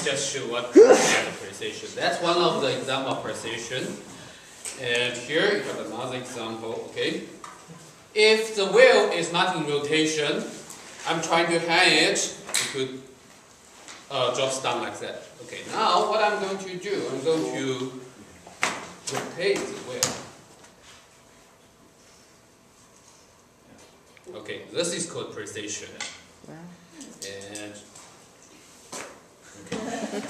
is just show what kind of precision. That's one of the example of precision. And here you have another example. Okay, if the wheel is not in rotation, I'm trying to hang it. It could drops down like that. Okay, now what I'm going to do, I'm going to rotate the wheel. Okay, this is called precision. And okay.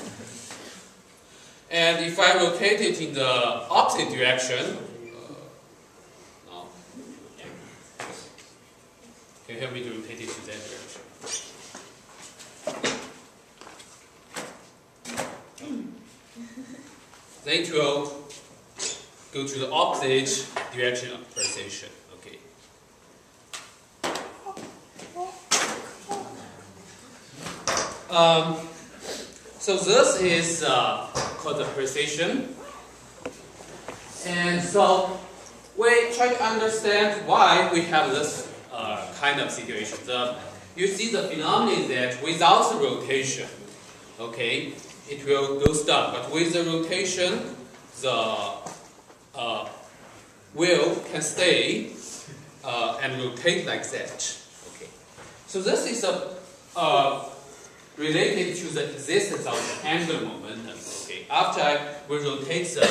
And if I rotate it in the opposite direction, no, yeah. Can you help me to rotate it to that direction? Then it will go to the opposite direction of precision. Okay. So this is called the precision. And so we try to understand why we have this kind of situation. You see the phenomenon is that without the rotation, okay, it will go down. But with the rotation, the wheel can stay and rotate like that. Okay. So this is related to the existence of the angular momentum. Okay. After we rotate the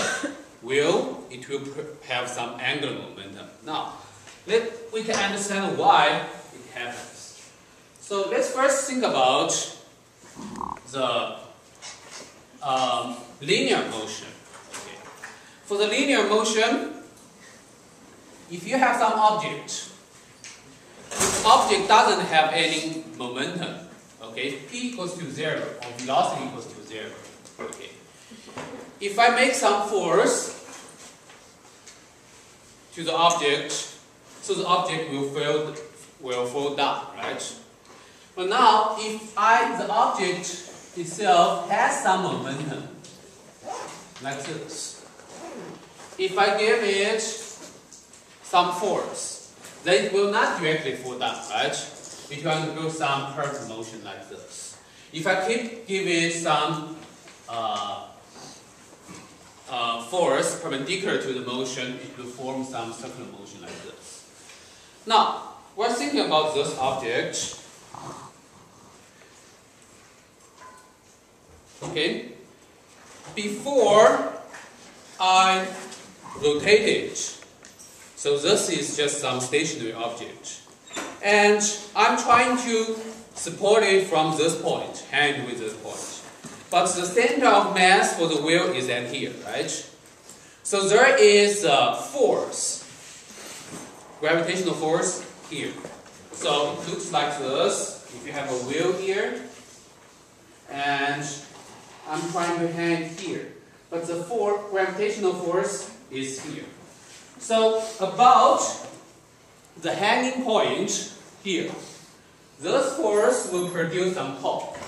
wheel, it will have some angular momentum. Now, we can understand why it happens. So let's first think about the linear motion. Okay. For the linear motion, if you have some object, this object doesn't have any momentum. Okay, p equals to 0 or velocity equals to 0. Okay. If I make some force to the object, so the object will fall down, right? But now, if the object itself has some momentum, like this. If I give it some force, then it will not directly fall down, right? It will undergo some curved motion like this. If I give it some force perpendicular to the motion, it will form some circular motion like this. Now, we're thinking about this object. Okay, before I rotate it, so this is just some stationary object, and I'm trying to support it from this point, hang with this point. But the center of mass for the wheel is at here, right? So there is a force, gravitational force here. So it looks like this. If you have a wheel here, and I'm trying to hang here, but the gravitational force is here. So about the hanging point here, this force will produce some torque,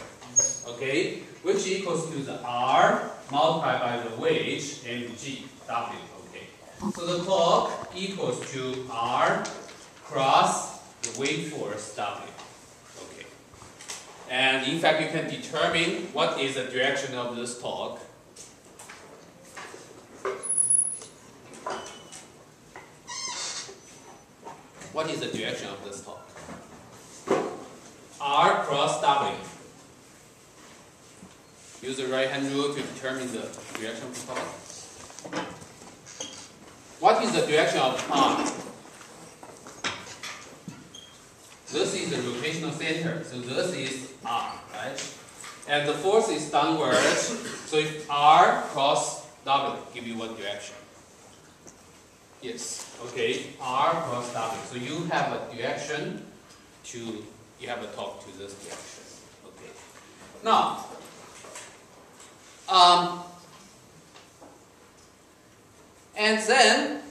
okay, which equals to the R multiplied by the weight mg W. Okay, so the torque equals to R cross the weight force W. And in fact, you can determine what is the direction of this torque. What is the direction of this torque? R cross W. Use the right hand rule to determine the direction of the torque. What is the direction of R? This is the rotational center, so this is R, right? And the force is downward, so if R cross W, give you what direction? Yes, okay, R cross W. So you have a direction you have a torque to this direction. Okay. Now, and then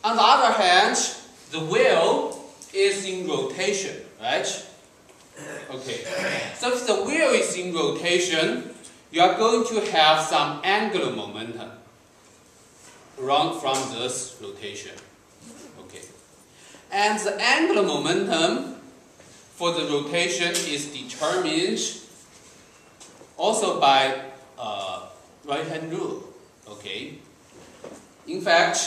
on the other hand, the wheel is in rotation, right? Okay. So if the wheel is in rotation, you are going to have some angular momentum around from this rotation. Okay. And the angular momentum for the rotation is determined also by right-hand rule. Okay. In fact,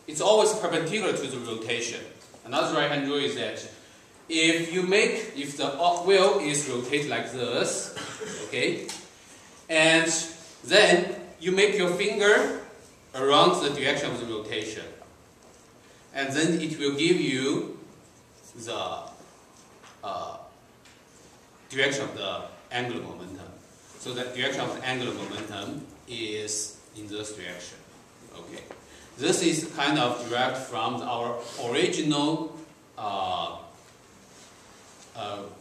it's always perpendicular to the rotation. Another right-hand rule is that if the wheel is rotated like this, okay, and then you make your finger around the direction of the rotation, and then it will give you the direction of the angular momentum. So the direction of the angular momentum is in this direction. Okay, this is kind of derived from our original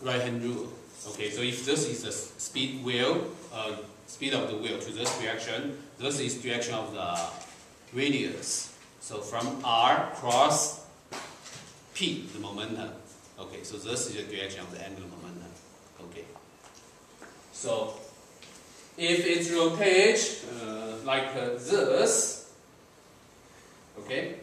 right-hand rule. Okay, so if this is the speed of the wheel to this direction, this is direction of the radius. So from R cross P, the momentum. Okay, so this is the direction of the angular momentum. Okay, so if it rotates like this, okay,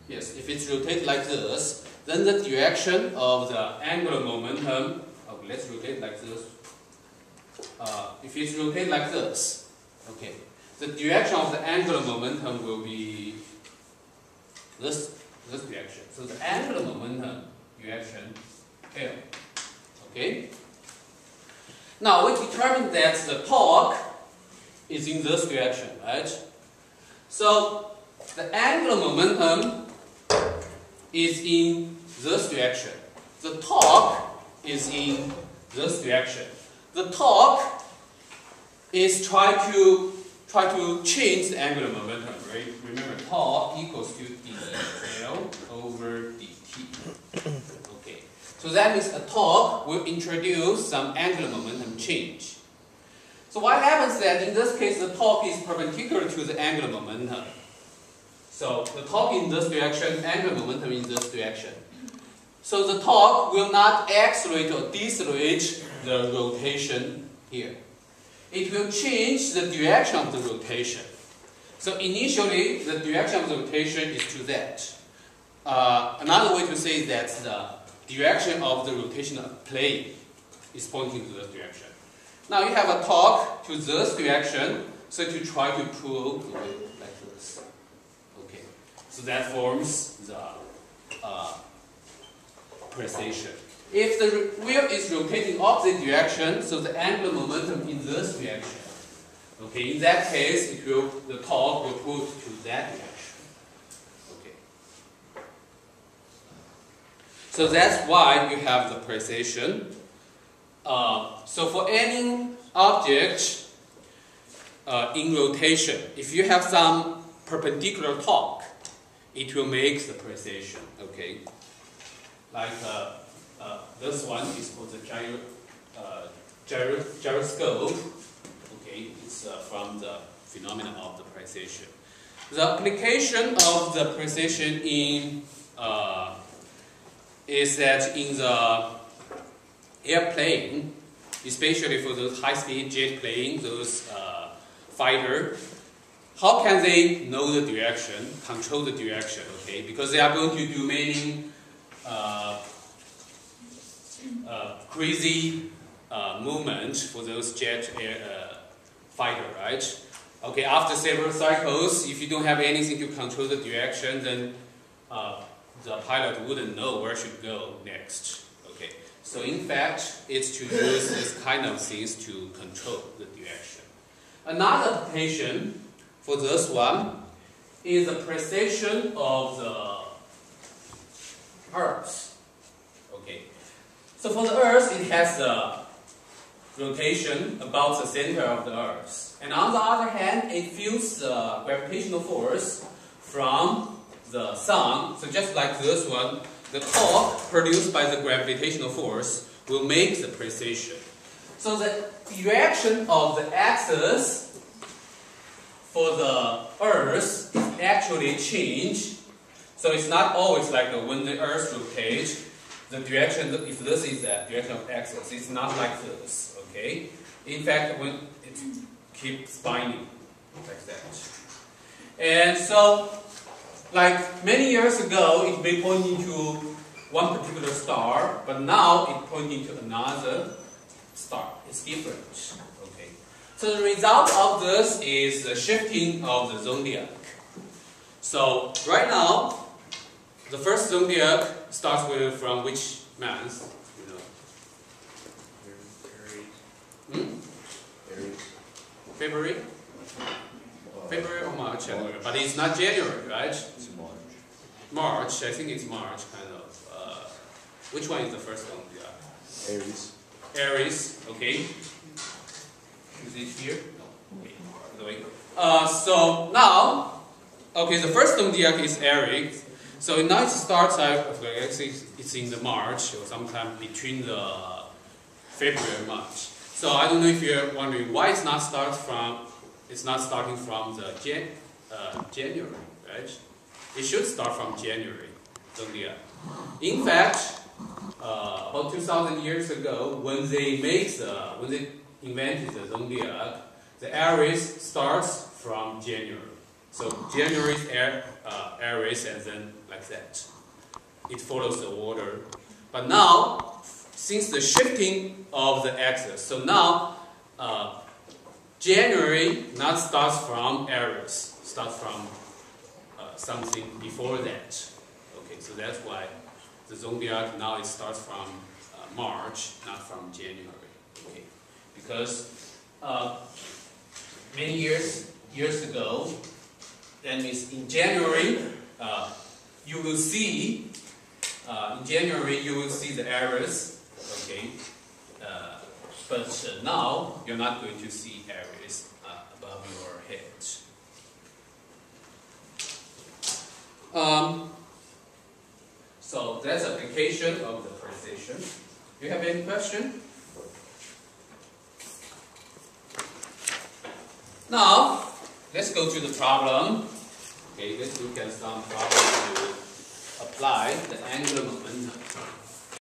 yes, if it's rotated like this, then the direction of the angular momentum, okay, let's rotate like this. If it's rotated like this, okay, the direction of the angular momentum will be this direction. So the angular momentum direction L. Okay. Now we determined that the torque is in this direction, right? So the angular momentum is in this direction. The torque is in this direction. The torque is try to change the angular momentum, right? Remember, torque equals to dl over dt. Okay. So that means a torque will introduce some angular momentum change. So what happens that in this case the torque is perpendicular to the angular momentum. So the torque in this direction, angular momentum in this direction. So the torque will not accelerate or decelerate the rotation here. It will change the direction of the rotation. So initially the direction of the rotation is to that. Another way to say is that the direction of the rotational plane is pointing to this direction. Now you have a torque to this direction, so to try to pull the wheel like this. Okay, so that forms the Presicion. If the wheel is rotating opposite direction, so the angular momentum in this direction. Okay, in that case, the torque will pull to that direction. Okay. So that's why you have the Presicion. So for any object in rotation, if you have some perpendicular torque, it will make the Presicion. Okay, like this one is called the gyroscope. Okay, it's from the phenomenon of the Presicion. The application of the Presicion in is that in the airplane, especially for those high-speed jet plane, those fighter, how can they know the direction, control the direction? Okay, because they are going to do many crazy movement for those jet fighter, right? Okay, after several cycles, if you don't have anything to control the direction, then the pilot wouldn't know where should go next. Okay, so in fact, it's to use this kind of things to control the direction. Another application for this one is the Presicion of the Earth. Okay, so for the Earth, it has the rotation about the center of the Earth. And on the other hand, it feels the gravitational force from the Sun. So just like this one, the torque produced by the gravitational force will make the Presicion. So the direction of the axis for the Earth is actually changed. So it's not always like when the Earth rotates, the direction, if this is the direction of axis, it's not like this. Okay? In fact, when it keeps spinning like that. And so like many years ago, it may point into one particular star, but now it pointing to another star. It's different. Okay. So the result of this is the shifting of the zodiac. So right now, the first zodiac starts with from which month? You know. Aries. February? February or March? But it's not January, right? It's March. March, I think it's March, kind of. Which one is the first one? Yeah. Aries. Aries, okay. Is it here? No. Okay. So now, okay, the first zodiac is Aries. So now it starts out, actually it's in the March, or sometime between the February and March. So I don't know if you're wondering why it's not starting from the January, right? It should start from January, zodiac. In fact, about 2,000 years ago, when they invented the zodiac, the Aries starts from January. So January is Aries, and then like that. It follows the order. But now, since the shifting of the axis, so now January not starts from Aries, starts from something before that. Okay, so that's why the zodiac now it starts from March, not from January. Okay, because many years ago, that means in January, you will see the Aries. Okay, but now you're not going to see Aries above your head. So that's application of the precision. Do you have any question? Now, let's go to the problem. Okay, let's look at some problems to apply the angular momentum.